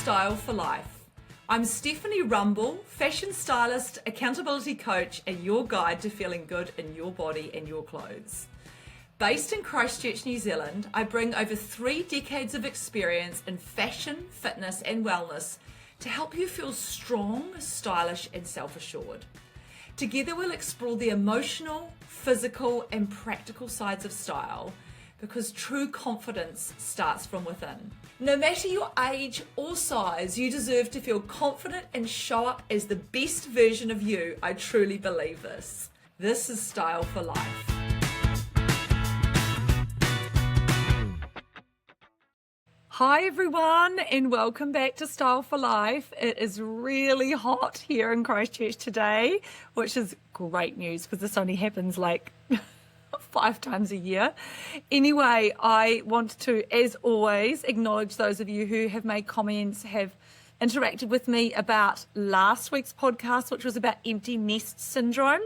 Style for Life. I'm Stephanie Rumble, fashion stylist, accountability coach, and your guide to feeling good in your body and your clothes. Based in Christchurch, New Zealand, I bring over 3 decades of experience in fashion, fitness, and wellness to help you feel strong, stylish, and self-assured. Together we'll explore the emotional, physical, and practical sides of style, because true confidence starts from within. No matter your age or size, you deserve to feel confident and show up as the best version of you. I truly believe this. This is Style for Life. Hi everyone, and welcome back to Style for Life. It is really hot here in Christchurch today, which is great news because this only happens like 5 times a year. Anyway, I want to, as always, acknowledge those of you who have made comments, have interacted with me about last week's podcast, which was about empty nest syndrome.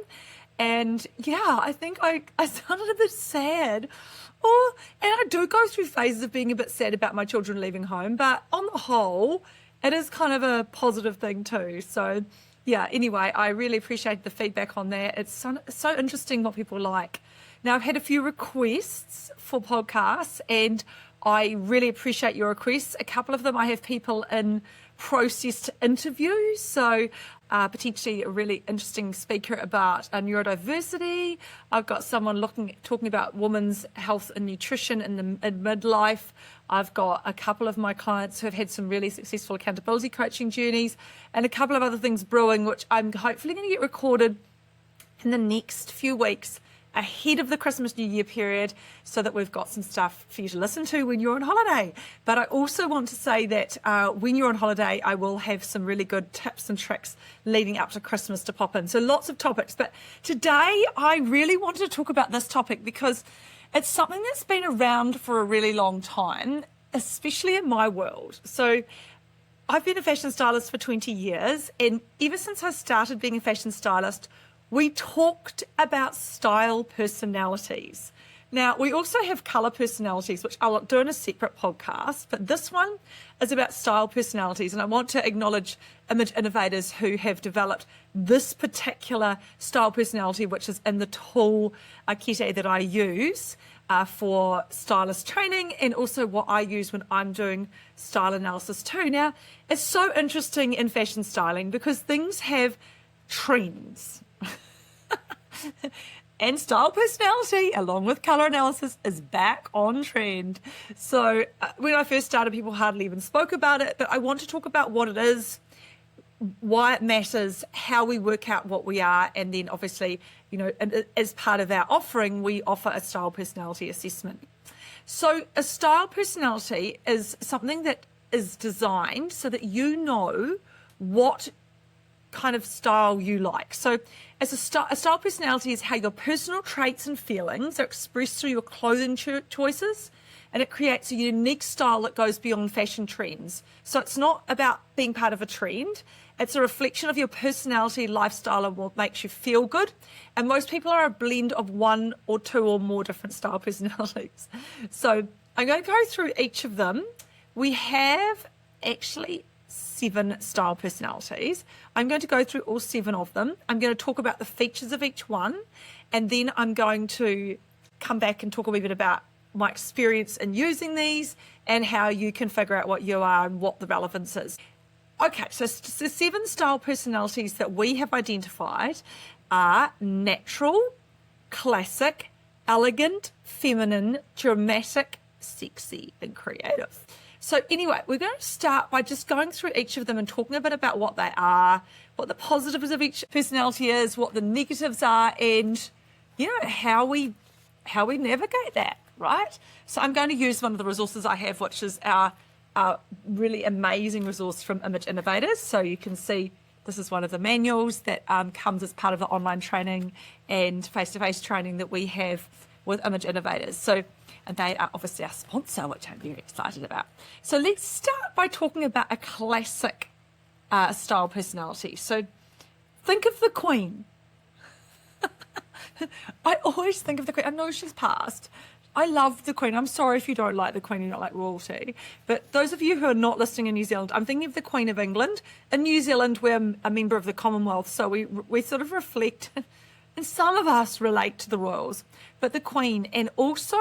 And yeah, I think I sounded a bit sad. And I do go through phases of being a bit sad about my children leaving home, but on the whole, it is kind of a positive thing too. So yeah, anyway, I really appreciate the feedback on that. It's so interesting what people like. Now, I've had a few requests for podcasts, and I really appreciate your requests. A couple of them, I have people in process to interview. So potentially a really interesting speaker about neurodiversity. I've got someone talking about women's health and nutrition in midlife. I've got a couple of my clients who have had some really successful accountability coaching journeys, and a couple of other things brewing, which I'm hopefully going to get recorded in the next few weeks ahead of the Christmas New Year period, so that we've got some stuff for you to listen to when you're on holiday. But I also want to say that when you're on holiday, I will have some really good tips and tricks leading up to Christmas to pop in. So lots of topics. But today I really wanted to talk about this topic because it's something that's been around for a really long time, especially in my world. So I've been a fashion stylist for 20 years, and ever since I started being a fashion stylist, we talked about style personalities. Now, we also have colour personalities, which I'll do in a separate podcast, but this one is about style personalities, and I want to acknowledge image innovators who have developed this particular style personality, which is in the tool kit that I use for stylist training, and also what I use when I'm doing style analysis too. Now, it's so interesting in fashion styling because things have trends. And style personality, along with colour analysis, is back on trend. So when I first started, people hardly even spoke about it, but I want to talk about what it is, why it matters, how we work out what we are, and then obviously, as part of our offering, we offer a style personality assessment. So a style personality is something that is designed so that you know what kind of style you like. So as a style personality is how your personal traits and feelings are expressed through your clothing choices, and it creates a unique style that goes beyond fashion trends. So it's not about being part of a trend. It's a reflection of your personality, lifestyle, and what makes you feel good. And most people are a blend of 1 or 2 or more different style personalities. So I'm going to go through each of them. We have actually 7 style personalities. I'm going to go through all 7 of them. I'm going to talk about the features of each one, and then I'm going to come back and talk a wee bit about my experience in using these and how you can figure out what you are and what the relevance is. Okay, so 7 style personalities that we have identified are natural, classic, elegant, feminine, dramatic, sexy, and creative. So anyway, we're going to start by just going through each of them and talking a bit about what they are, what the positives of each personality is, what the negatives are, and how we navigate that, right? So I'm going to use one of the resources I have, which is our really amazing resource from Image Innovators. So you can see this is one of the manuals that comes as part of the online training and face-to-face training that we have with Image Innovators. And they are obviously our sponsor, which I'm very excited about. So let's start by talking about a classic style personality. So think of the Queen. I always think of the Queen. I know she's passed. I love the Queen. I'm sorry if you don't like the Queen, you're not like royalty. But those of you who are not listening in New Zealand, I'm thinking of the Queen of England. In New Zealand, we're a member of the Commonwealth, so we sort of reflect, and some of us relate to the royals. But the Queen, and also,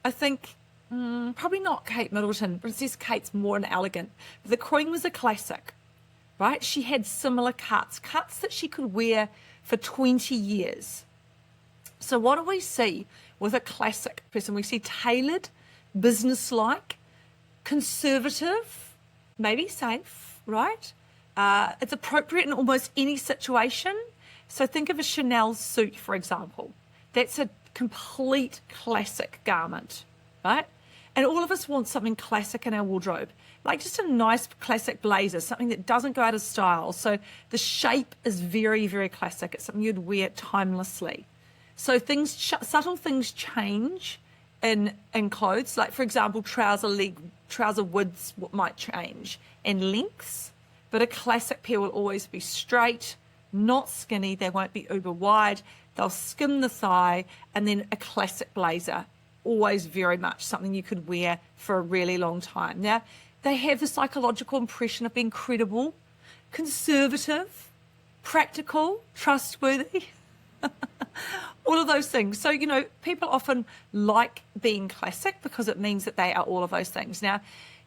I think, probably not Kate Middleton. Princess Kate's more an elegant. But the Queen was a classic, right? She had similar cuts that she could wear for 20 years. So what do we see with a classic person? We see tailored, businesslike, conservative, maybe safe, right? It's appropriate in almost any situation. So think of a Chanel suit, for example. That's a complete classic garment, right? And all of us want something classic in our wardrobe, like just a nice classic blazer, something that doesn't go out of style. So the shape is very, very classic. It's something you'd wear timelessly. So subtle things change in clothes. Like, for example, trouser widths might change and lengths, but a classic pair will always be straight, not skinny. They won't be uber wide. They'll skim the thigh, and then a classic blazer, always very much something you could wear for a really long time. Now, they have the psychological impression of being credible, conservative, practical, trustworthy. All of those things. So, people often like being classic because it means that they are all of those things. Now,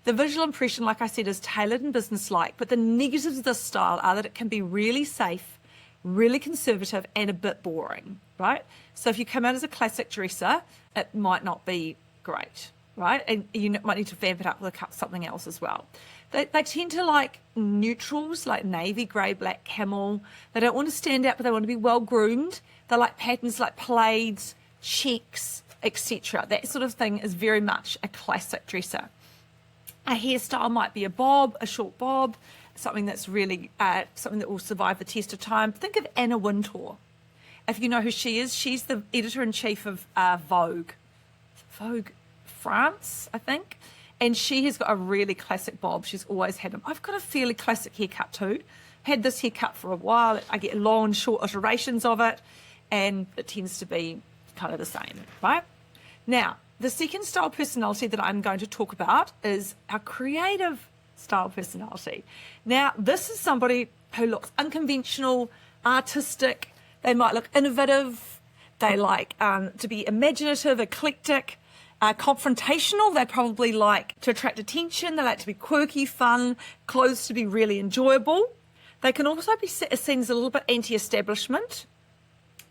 the visual impression, like I said, is tailored and businesslike, but the negatives of this style are that it can be really safe, really conservative, and a bit boring, right? So if you come out as a classic dresser, it might not be great, right? And you might need to vamp it up with something else as well. They tend to like neutrals, like navy, grey, black, camel. They don't want to stand out, but they want to be well groomed. They like patterns like plaids, checks, etc. That sort of thing is very much a classic dresser. A hairstyle might be a bob, a short bob, something that's really something that will survive the test of time. Think of Anna Wintour. If you know who she is, she's the editor-in-chief of Vogue France, I think. And she has got a really classic bob. She's always had them. I've got a fairly classic haircut too. Had this haircut for a while. I get long and short iterations of it, and it tends to be kind of the same, right? Now, the second style personality that I'm going to talk about is our creative style personality. Now, this is somebody who looks unconventional, artistic. They might look innovative. They like to be imaginative, eclectic, confrontational. They probably like to attract attention. They like to be quirky, fun, clothes to be really enjoyable. They can also be seen as a little bit anti-establishment.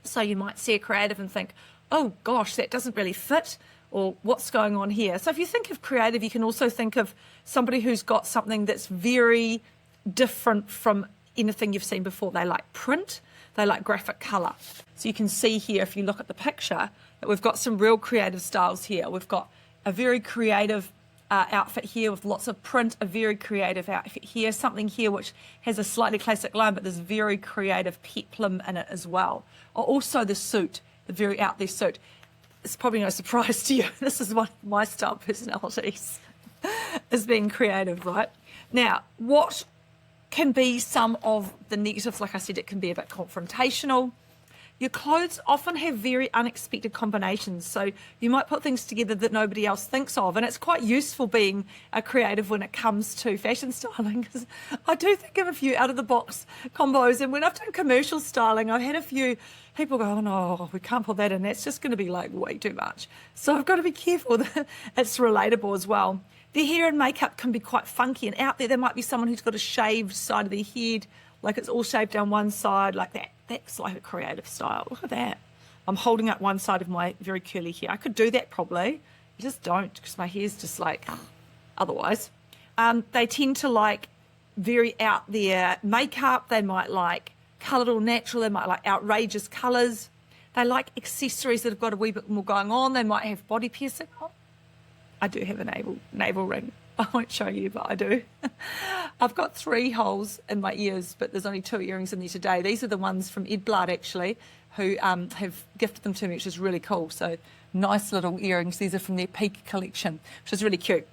So you might see a creative and think, oh gosh, that doesn't really fit, or what's going on here? So if you think of creative, you can also think of somebody who's got something that's very different from anything you've seen before. They like print, they like graphic colour. So you can see here, if you look at the picture, that we've got some real creative styles here. We've got a very creative outfit here with lots of print, a very creative outfit here, something here which has a slightly classic line, but there's very creative peplum in it as well. Or also the suit, the very out there suit. It's probably no surprise to you. This is one of my style personalities, is being creative, right? Now, what can be some of the negatives? Like I said, it can be a bit confrontational. Your clothes often have very unexpected combinations, so you might put things together that nobody else thinks of, and it's quite useful being a creative when it comes to fashion styling, because I do think of a few out-of-the-box combos, and when I've done commercial styling, I've had a few people go, oh no, we can't put that in, that's just going to be like way too much. So I've got to be careful that it's relatable as well. Their hair and makeup can be quite funky and out there. There might be someone who's got a shaved side of their head, like it's all shaved down one side like that. That's like a creative style. Look at that. I'm holding up one side of my very curly hair. I could do that probably. I just don't, because my hair's just like otherwise. They tend to like very out there makeup. They might like coloured or natural. They might like outrageous colours. They like accessories that have got a wee bit more going on. They might have body piercing. Oh, I do have a navel ring. I won't show you, but I do. I've got 3 holes in my ears, but there's only 2 earrings in there today. These are the ones from Ed Blood, actually, who have gifted them to me, which is really cool. So nice little earrings. These are from their Peak collection, which is really cute.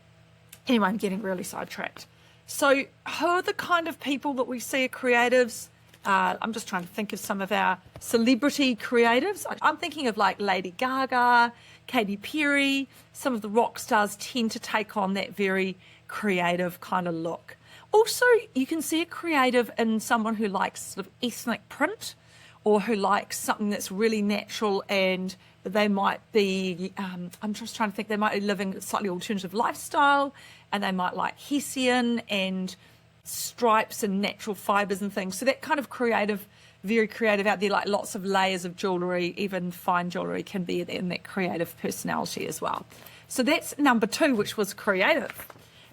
Anyway, I'm getting really sidetracked. So who are the kind of people that we see are creatives? I'm just trying to think of some of our celebrity creatives. I'm thinking of like Lady Gaga, Katy Perry. Some of the rock stars tend to take on that very creative kind of look. Also, you can see a creative in someone who likes sort of ethnic print, or who likes something that's really natural, and they might be, I'm just trying to think, they might be living a slightly alternative lifestyle, and they might like Hessian and stripes and natural fibers and things. So that kind of creative, very creative out there, like lots of layers of jewellery, even fine jewellery can be in that creative personality as well. So that's number 2, which was creative.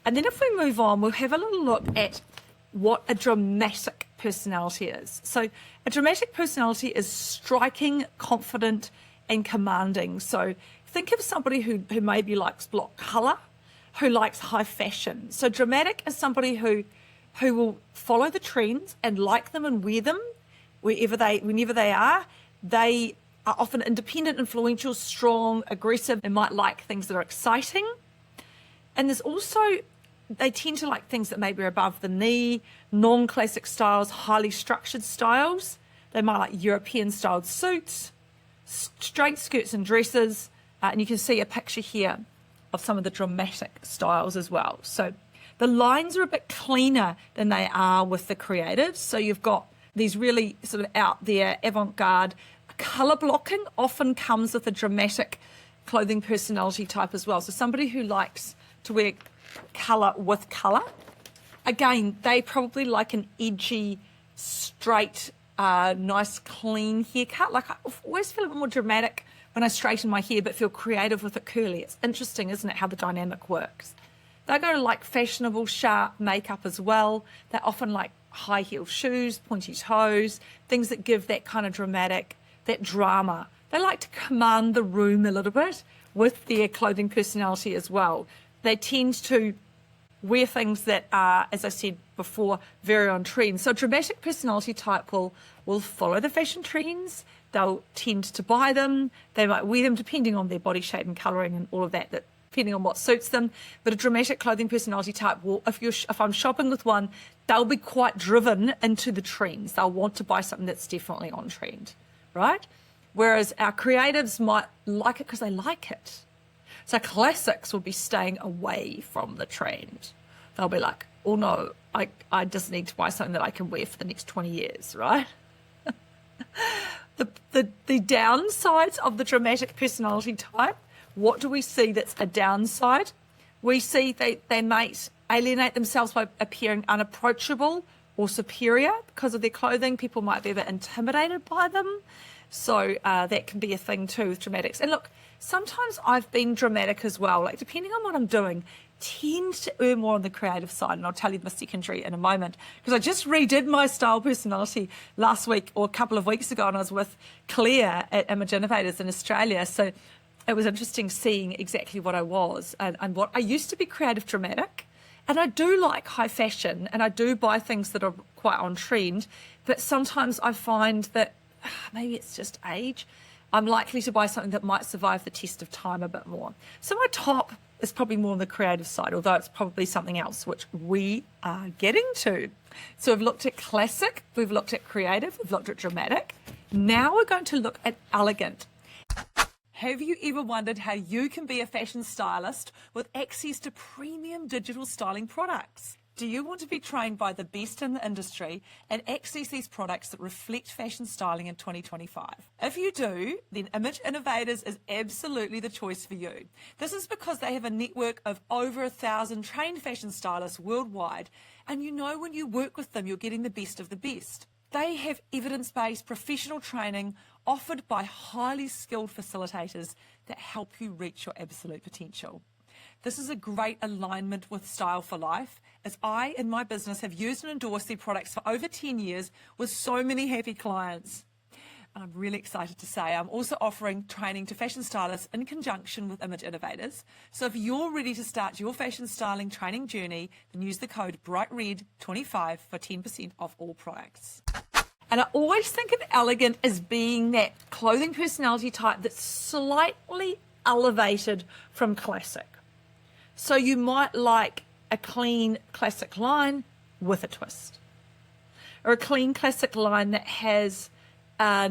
And then if we move on, we'll have a little look at what a dramatic personality is. So a dramatic personality is striking, confident, and commanding. So think of somebody who maybe likes block colour, who likes high fashion. So dramatic is somebody who will follow the trends and like them and wear them whenever they are. They are often independent, influential, strong, aggressive, and might like things that are exciting. And there's also, they tend to like things that maybe are above the knee, non-classic styles, highly structured styles. They might like European styled suits, straight skirts and dresses. And you can see a picture here of some of the dramatic styles as well. So the lines are a bit cleaner than they are with the creatives. So you've got these really sort of out there, avant-garde. Colour blocking often comes with a dramatic clothing personality type as well. So somebody who likes to wear colour with colour. Again, they probably like an edgy, straight, nice, clean haircut. Like I always feel a bit more dramatic when I straighten my hair, but feel creative with it curly. It's interesting, isn't it, how the dynamic works. They're going to like fashionable, sharp makeup as well. They often like high heel shoes, pointy toes, things that give that kind of dramatic, that drama. They like to command the room a little bit with their clothing personality as well. They tend to wear things that are, as I said before, very on trend. So a dramatic personality type will follow the fashion trends. They'll tend to buy them. They might wear them depending on their body shape and colouring and all of that, depending on what suits them. But a dramatic clothing personality type will, if I'm shopping with one, they'll be quite driven into the trends. They'll want to buy something that's definitely on trend, right? Whereas our creatives might like it because they like it. So classics will be staying away from the trend. They'll be like, oh no, I just need to buy something that I can wear for the next 20 years, right? The downsides of the dramatic personality type, what do we see that's a downside? We see they might alienate themselves by appearing unapproachable or superior because of their clothing. People might be a bit intimidated by them. So that can be a thing too with dramatics. And look, sometimes I've been dramatic as well, like depending on what I'm doing, tend to err more on the creative side. And I'll tell you the secondary in a moment, because I just redid my style personality last week or a couple of weeks ago, and I was with Claire at Image Innovators in Australia. So it was interesting seeing exactly what I was and what I used to be creative dramatic. And I do like high fashion and I do buy things that are quite on trend, but sometimes I find that maybe it's just age. I'm likely to buy something that might survive the test of time a bit more. So my top is probably more on the creative side, although it's probably something else which we are getting to. So we've looked at classic, we've looked at creative, we've looked at dramatic. Now we're going to look at elegant. Have you ever wondered how you can be a fashion stylist with access to premium digital styling products? Do you want to be trained by the best in the industry and access these products that reflect fashion styling in 2025? If you do, then Image Innovators is absolutely the choice for you. This is because they have a network of over 1,000 trained fashion stylists worldwide, and you know when you work with them, you're getting the best of the best. They have evidence-based professional training offered by highly skilled facilitators that help you reach your absolute potential. This is a great alignment with Style for Life, as I in my business have used and endorsed their products for over 10 years with so many happy clients. And I'm really excited to say I'm also offering training to fashion stylists in conjunction with Image Innovators. So if you're ready to start your fashion styling training journey, then use the code BRIGHTRED25 for 10% off all products. And I always think of elegant as being that clothing personality type that's slightly elevated from classic. So you might like a clean classic line with a twist. or a clean classic line that has a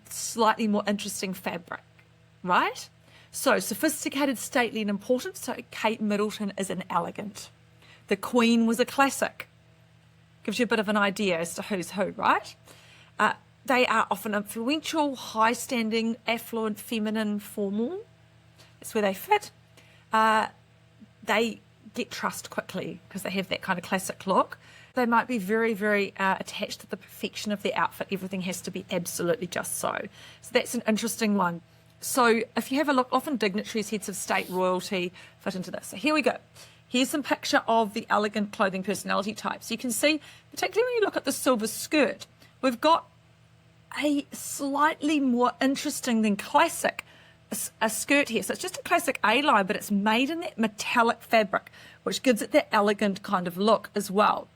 slightly more interesting fabric, right? So sophisticated, stately and important. So Kate Middleton is an elegant. The Queen was a classic. Gives you a bit of an idea as to who's who, right? They are often influential, high-standing, affluent, feminine, formal. That's where they fit. They get trust quickly because they have that kind of classic look. They might be very, very attached to the perfection of their outfit. Everything has to be absolutely just so. So that's an interesting one. So if you have a look, often dignitaries, heads of state, royalty fit into this. So here we go. Here's some picture of the elegant clothing personality types. You can see, particularly when you look at the silver skirt, we've got a slightly more interesting than classic a skirt here. So it's just a classic A-line, but it's made in that metallic fabric, which gives it that elegant kind of look as well.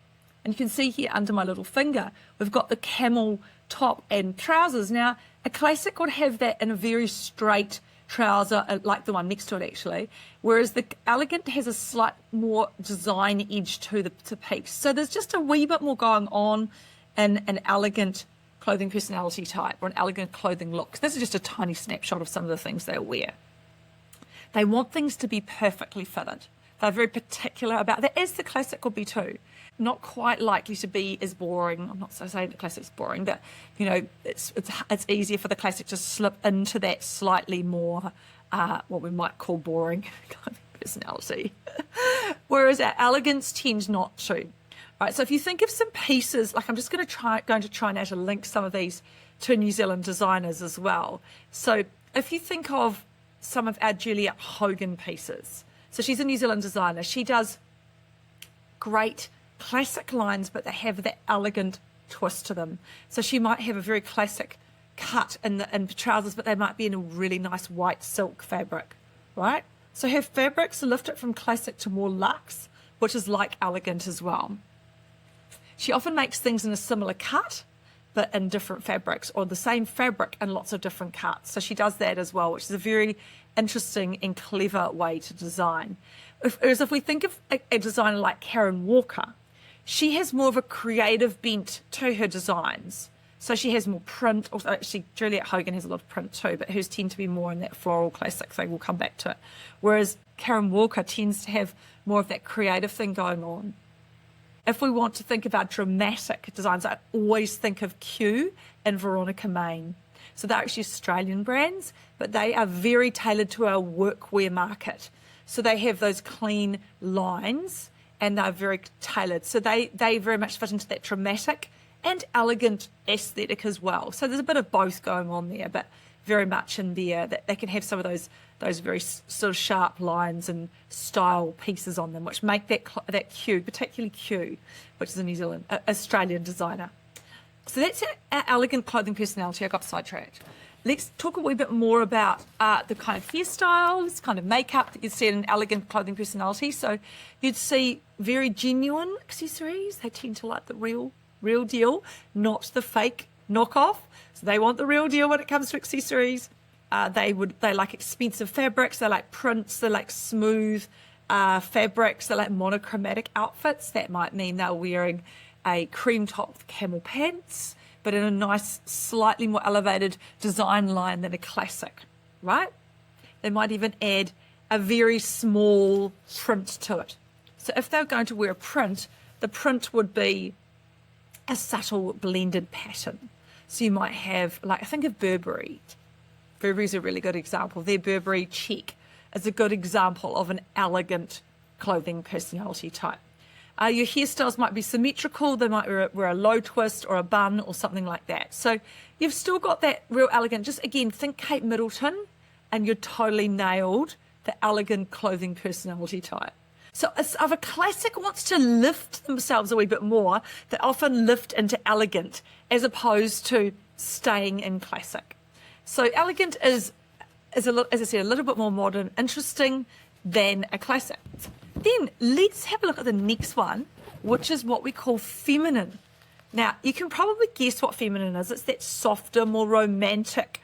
And you can see here under my little finger, we've got the camel top and trousers. Now, a classic would have that in a very straight trouser, like the one next to it actually, whereas the elegant has a slight more design edge to the piece. So there's just a wee bit more going on in an elegant clothing personality type or an elegant clothing look. This is just a tiny snapshot of some of the things they'll wear. They want things to be perfectly fitted. They're very particular about that, as the classic will be too. Not quite likely to be as boring. I'm not so saying the classic's boring, but you know, it's easier for the classic to slip into that slightly more what we might call boring kind of personality. Whereas our elegance tends not to. Right, so if you think of some pieces, like I'm just going to try now to link some of these to New Zealand designers as well. So if you think of some of our Juliet Hogan pieces, so she's a New Zealand designer. She does great classic lines, but they have that elegant twist to them. So she might have a very classic cut in the trousers, but they might be in a really nice white silk fabric, right? So her fabrics lift it from classic to more luxe, which is like elegant as well. She often makes things in a similar cut, but in different fabrics, or the same fabric in lots of different cuts. So she does that as well, which is a very interesting and clever way to design. Whereas if we think of a designer like Karen Walker, she has more of a creative bent to her designs. So she has more print, also actually Juliet Hogan has a lot of print too, but hers tend to be more in that floral classic thing. We'll come back to it. Whereas Karen Walker tends to have more of that creative thing going on. If we want to think about dramatic designs, I always think of Q and Veronica Main. So they're actually Australian brands, but they are very tailored to our workwear market. So they have those clean lines and they're very tailored. So they very much fit into that dramatic and elegant aesthetic as well. So there's a bit of both going on there, but very much in there that they can have some of those very sort of sharp lines and style pieces on them, which make that Q, particularly Q, which is a New Zealand, Australian designer. So that's our elegant clothing personality. I got sidetracked. Let's talk a wee bit more about the kind of hairstyles, kind of makeup that you'd see in an elegant clothing personality. So you'd see very genuine accessories. They tend to like the real deal, not the fake knockoff. So they want the real deal when it comes to accessories. They like expensive fabrics. They like prints. They like smooth fabrics. They like monochromatic outfits. That might mean they're wearing a cream top with camel pants, but in a nice, slightly more elevated design line than a classic, right? They might even add a very small print to it. So if they're going to wear a print, the print would be a subtle blended pattern. So you might have, like, I think of Burberry. Burberry's a really good example. Their Burberry check is a good example of an elegant clothing personality type. Your hairstyles might be symmetrical. They might wear a low twist or a bun or something like that. So you've still got that real elegant. Just again, think Kate Middleton and you're totally nailed the elegant clothing personality type. So if a classic wants to lift themselves a wee bit more, they often lift into elegant as opposed to staying in classic. So elegant is a little, as I said, a little bit more modern, interesting than a classic. Then let's have a look at the next one, which is what we call feminine. Now, you can probably guess what feminine is. It's that softer, more romantic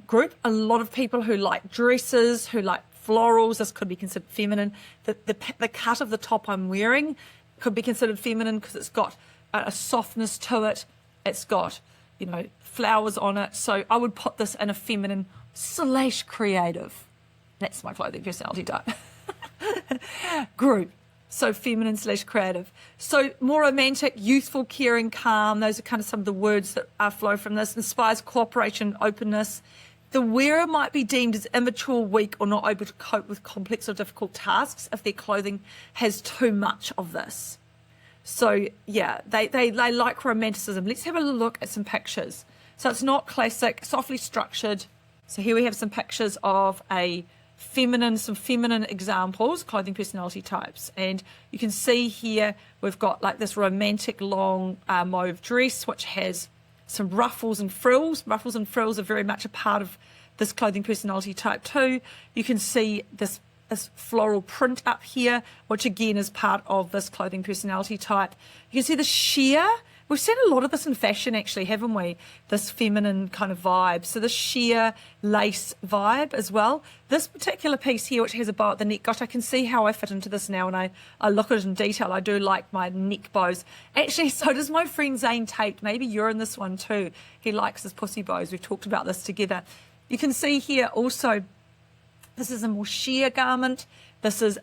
group. A lot of people who like dresses, who like florals, this could be considered feminine. The cut of the top I'm wearing could be considered feminine because it's got a softness to it. It's got, flowers on it. So I would put this in a feminine / creative. That's my clothing personality type. Group. So feminine / creative. So more romantic, youthful, caring, calm. Those are kind of some of the words that flow from this. Inspires cooperation, openness. The wearer might be deemed as immature, weak, or not able to cope with complex or difficult tasks if their clothing has too much of this. So yeah, they like romanticism. Let's have a look at some pictures. So it's not classic, softly structured. So here we have some pictures of some feminine examples, clothing personality types. And you can see here we've got like this romantic long mauve dress, which has some ruffles and frills. Ruffles and frills are very much a part of this clothing personality type too. You can see this floral print up here, which again is part of this clothing personality type. You can see the sheer. We've seen a lot of this in fashion actually, haven't we? This feminine kind of vibe. So the sheer lace vibe as well. This particular piece here, which has a bow at the neck, gosh, I can see how I fit into this now and I look at it in detail. I do like my neck bows. Actually, so does my friend Zane Tate. Maybe you're in this one too. He likes his pussy bows. We've talked about this together. You can see here also, this is a more sheer garment. This is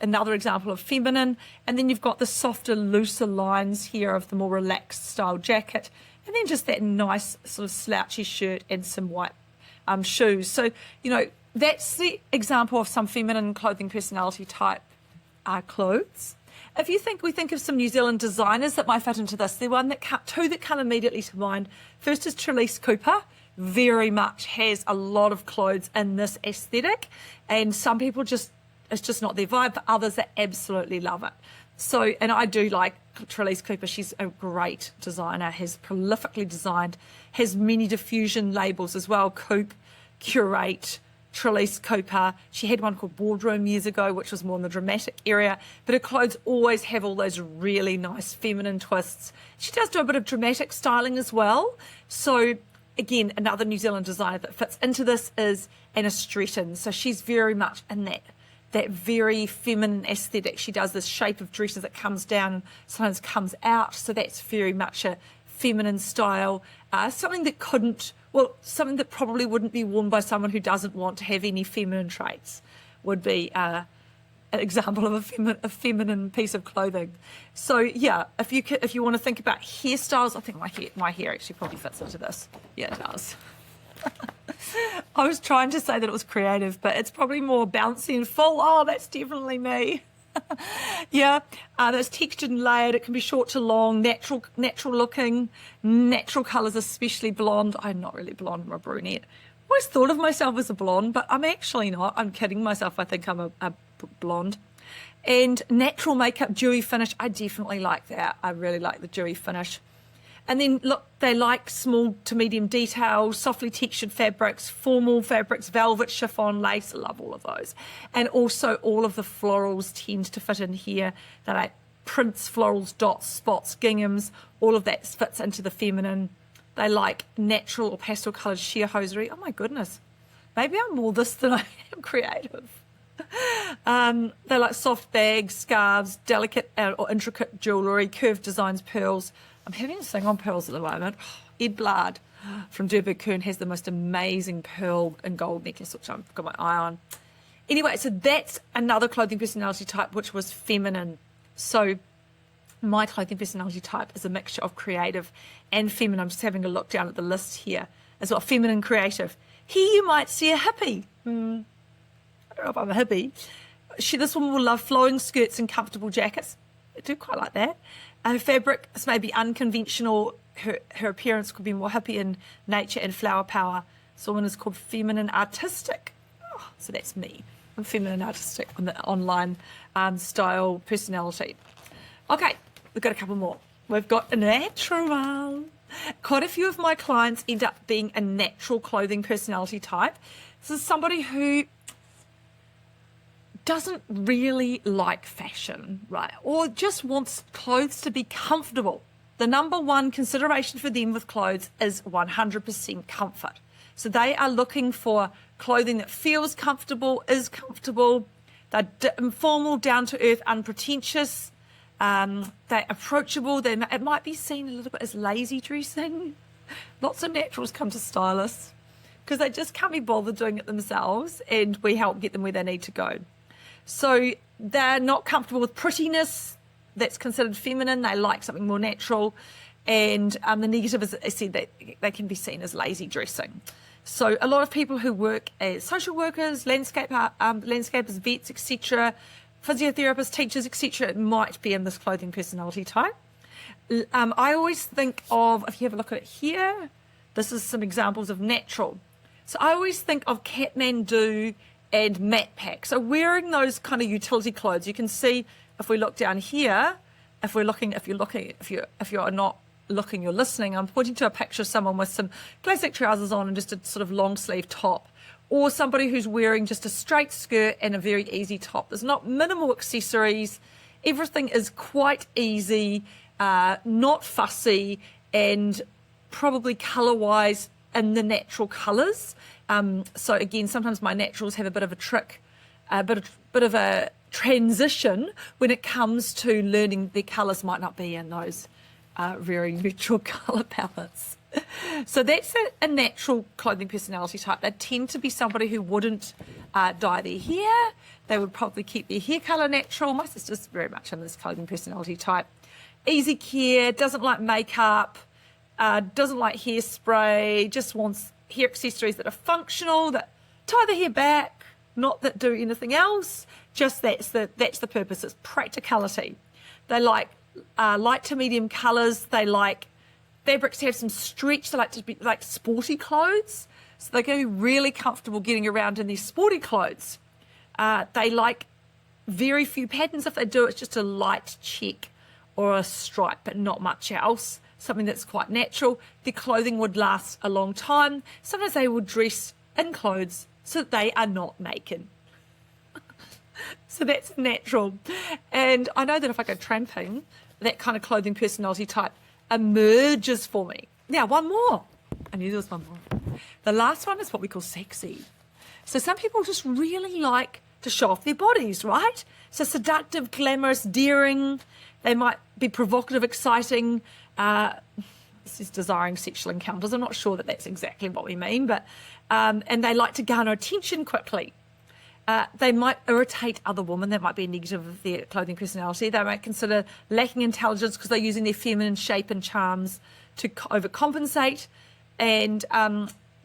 another example of feminine. And then you've got the softer, looser lines here of the more relaxed style jacket. And then just that nice sort of slouchy shirt and some white shoes. So, that's the example of some feminine clothing personality type clothes. If we think of some New Zealand designers that might fit into this, two that come immediately to mind. First is Trelise Cooper. Very much has a lot of clothes in this aesthetic. And some people it's just not their vibe, but others that absolutely love it. So, and I do like Trelise Cooper. She's a great designer, has prolifically designed, has many diffusion labels as well. Coupe, Curate, Trelise Cooper. She had one called Boardroom years ago, which was more in the dramatic area, but her clothes always have all those really nice feminine twists. She does do a bit of dramatic styling as well. So again, another New Zealand designer that fits into this is Anna Stretton. So she's very much in that very feminine aesthetic. She does this shape of dresses that comes down, sometimes comes out. So that's very much a feminine style. Something that probably wouldn't be worn by someone who doesn't want to have any feminine traits would be an example of a feminine piece of clothing. So yeah, if you want to think about hairstyles, I think my hair actually probably fits into this. Yeah, it does. I was trying to say that it was creative, but it's probably more bouncy and full. Oh, that's definitely me. Yeah, that's textured and layered. It can be short to long, natural looking, natural colours, especially blonde. I'm not really blonde, I'm a brunette. I always thought of myself as a blonde, but I'm actually not. I'm kidding myself. I think I'm a blonde. And natural makeup, dewy finish. I definitely like that. I really like the dewy finish. And then look, they like small to medium details, softly textured fabrics, formal fabrics, velvet, chiffon, lace. I love all of those. And also all of the florals tend to fit in here. They like prints, florals, dots, spots, ginghams. All of that fits into the feminine. They like natural or pastel coloured sheer hosiery. Oh my goodness. Maybe I'm more this than I am creative. They like soft bags, scarves, delicate or intricate jewellery, curved designs, pearls. I'm having a thing on pearls at the moment. Ed Blard from Durban Kern has the most amazing pearl and gold necklace, which I've got my eye on. Anyway, so that's another clothing personality type, which was feminine. So my clothing personality type is a mixture of creative and feminine. I'm just having a look down at the list here as well. Feminine, creative. Here you might see a hippie. I don't know if I'm a hippie. This woman will love flowing skirts and comfortable jackets. I do quite like that. Her fabric is maybe unconventional. Her appearance could be more hippie in nature and flower power. This woman is called feminine artistic. Oh, so that's me. I'm feminine artistic on the online style personality. Okay, we've got a couple more. We've got a natural. Quite a few of my clients end up being a natural clothing personality type. This is somebody who doesn't really like fashion, right? Or just wants clothes to be comfortable. The number one consideration for them with clothes is 100% comfort. So they are looking for clothing that feels comfortable, is comfortable. They're informal, down to earth, unpretentious. They're approachable. It might be seen a little bit as lazy dressing. Lots of naturals come to stylists because they just can't be bothered doing it themselves, and we help get them where they need to go. So they're not comfortable with prettiness. That's considered feminine. They like something more natural. And the negative is, I said, that they can be seen as lazy dressing. So a lot of people who work as social workers, landscapers, vets, etc., physiotherapists, teachers, etc., it might be in this clothing personality type. I always think of, if you have a look at it here, this is some examples of natural. So I always think of Kathmandu and mat pack. So wearing those kind of utility clothes, you can see if we look down here, if you're not looking, you're listening, I'm pointing to a picture of someone with some classic trousers on and just a sort of long sleeve top, or somebody who's wearing just a straight skirt and a very easy top. There's not minimal accessories. Everything is quite easy, not fussy, and probably colour-wise in the natural colours. So again, sometimes my naturals have a bit of a trick, a bit of a transition when it comes to learning their colours might not be in those very neutral colour palettes. So that's a natural clothing personality type. They tend to be somebody who wouldn't dye their hair. They would probably keep their hair colour natural. My sister's very much in this clothing personality type. Easy care, doesn't like makeup, doesn't like hairspray, just wants hair accessories that are functional, that tie the hair back, not that do anything else. Just that's the purpose. It's practicality. They like light to medium colours. They like fabrics to have some stretch. They like to be like sporty clothes. So they're going to be really comfortable getting around in these sporty clothes. They like very few patterns. If they do, it's just a light check or a stripe, but not much else. Something that's quite natural. Their clothing would last a long time. Sometimes they will dress in clothes so that they are not naked. So that's natural. And I know that if I go tramping, that kind of clothing personality type emerges for me. Now, one more. I knew there was one more. The last one is what we call sexy. So some people just really like to show off their bodies, right? So seductive, glamorous, daring. They might be provocative, exciting. This is desiring sexual encounters. I'm not sure that that's exactly what we mean, but and they like to garner attention quickly. They might irritate other women. That might be a negative of their clothing personality. They might consider lacking intelligence because they're using their feminine shape and charms to overcompensate. And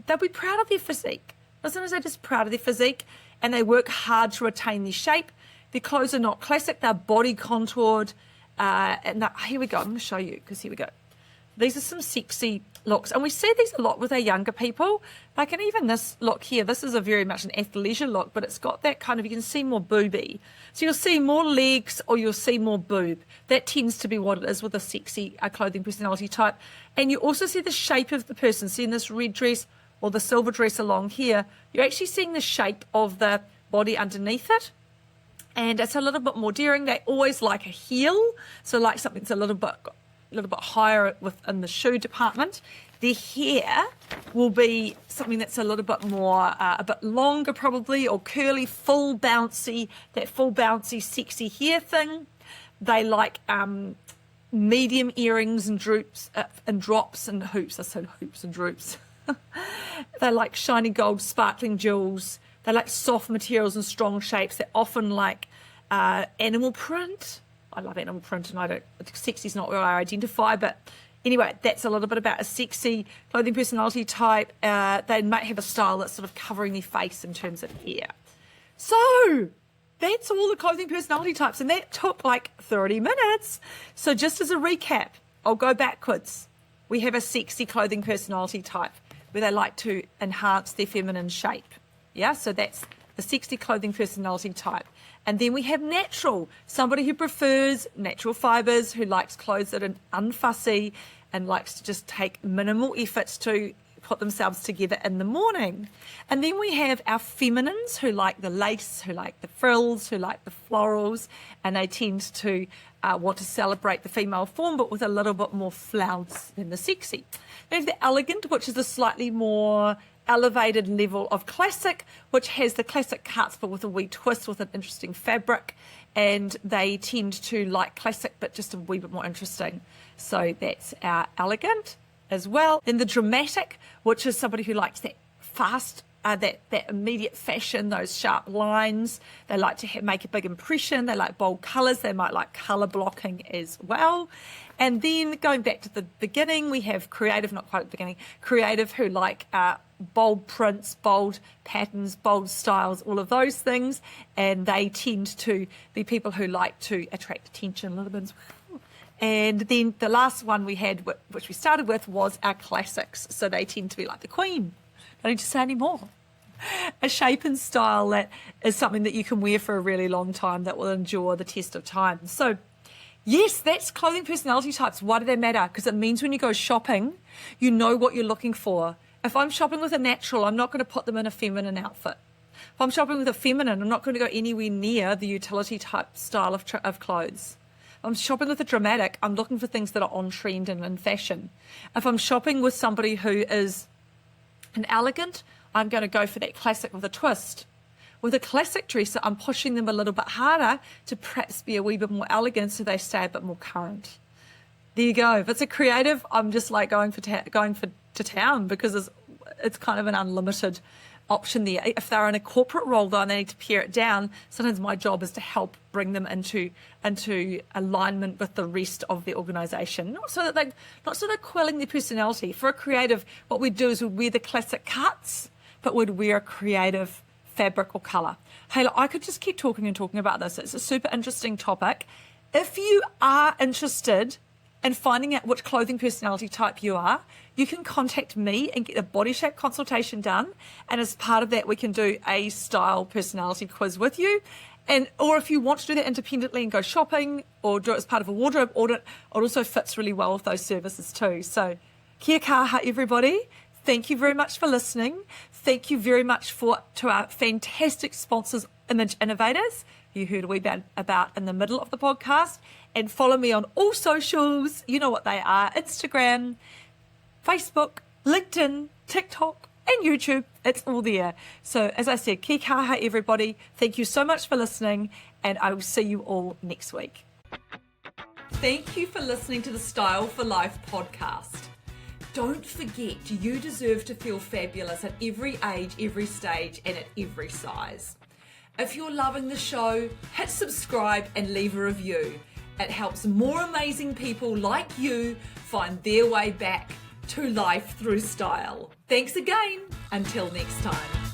they'll be proud of their physique. Sometimes they're just proud of their physique and they work hard to retain their shape. Their clothes are not classic. They're body contoured. Here we go. I'm going to show you because here we go. These are some sexy looks. And we see these a lot with our younger people. Like, and even this look here, this is a very much an athleisure look, but it's got that kind of, you can see more booby. So you'll see more legs or you'll see more boob. That tends to be what it is with a sexy clothing personality type. And you also see the shape of the person. See in this red dress or the silver dress along here, you're actually seeing the shape of the body underneath it. And it's a little bit more daring. They always like a heel. So like something that's a little bit higher within the shoe department. Their hair will be something that's a little bit more, a bit longer probably, or curly, full bouncy, sexy hair thing. They like medium earrings and droops and drops and hoops. I said hoops and droops. They like shiny gold, sparkling jewels. They like soft materials and strong shapes. They often like animal print. I love animal print, and sexy is not where I identify, but anyway, that's a little bit about a sexy clothing personality type. They might have a style that's sort of covering their face in terms of hair. So that's all the clothing personality types, and that took like 30 minutes. So just as a recap, I'll go backwards. We have a sexy clothing personality type where they like to enhance their feminine shape. Yeah, so that's the sexy clothing personality type. And then we have natural, somebody who prefers natural fibres, who likes clothes that are unfussy and likes to just take minimal efforts to put themselves together in the morning. And then we have our feminines who like the lace, who like the frills, who like the florals, and they tend to want to celebrate the female form, but with a little bit more flounce than the sexy. We have the elegant, which is a slightly more elevated level of classic, which has the classic cuts but with a wee twist with an interesting fabric, and they tend to like classic but just a wee bit more interesting. So that's our elegant as well. Then the dramatic, which is somebody who likes that fast, that immediate fashion, those sharp lines. They like to make a big impression. They like bold colours. They might like colour blocking as well. And then going back to the beginning, we have creative, not quite at the beginning, creative who like bold prints, bold patterns, bold styles, all of those things. And they tend to be people who like to attract attention a little bit as well. And then the last one we had, which we started with, was our classics. So they tend to be like the Queen. Don't need to say any more. A shape and style that is something that you can wear for a really long time that will endure the test of time. So yes, that's clothing personality types. Why do they matter? Because it means when you go shopping, you know what you're looking for. If I'm shopping with a natural, I'm not going to put them in a feminine outfit. If I'm shopping with a feminine, I'm not going to go anywhere near the utility type style of clothes. If I'm shopping with a dramatic, I'm looking for things that are on trend and in fashion. If I'm shopping with somebody who is an elegant, I'm going to go for that classic with a twist. With a classic dresser, I'm pushing them a little bit harder to perhaps be a wee bit more elegant so they stay a bit more current. There you go. If it's a creative, I'm just like going to town because it's kind of an unlimited option there. If they're in a corporate role though and they need to pare it down, sometimes my job is to help bring them into alignment with the rest of the organisation. Not so that they're quelling their personality. For a creative, what we'd do is we'd wear the classic cuts, but we'd wear a creative fabric or colour. Hey, look, I could just keep talking and talking about this. It's a super interesting topic. If you are interested in finding out which clothing personality type you are, you can contact me and get a body shape consultation done. And as part of that, we can do a style personality quiz with you. Or if you want to do that independently and go shopping or do it as part of a wardrobe audit, it also fits really well with those services too. So kia kaha, everybody. Thank you very much for listening. Thank you very much to our fantastic sponsors, Image Innovators, you heard a wee bit about in the middle of the podcast. And follow me on all socials. You know what they are: Instagram, Facebook, LinkedIn, TikTok, and YouTube. It's all there. So as I said, kia kaha, everybody. Thank you so much for listening, and I will see you all next week. Thank you for listening to the Style for Life podcast. Don't forget, you deserve to feel fabulous at every age, every stage, and at every size. If you're loving the show, hit subscribe and leave a review. It helps more amazing people like you find their way back to life through style. Thanks again. Until next time.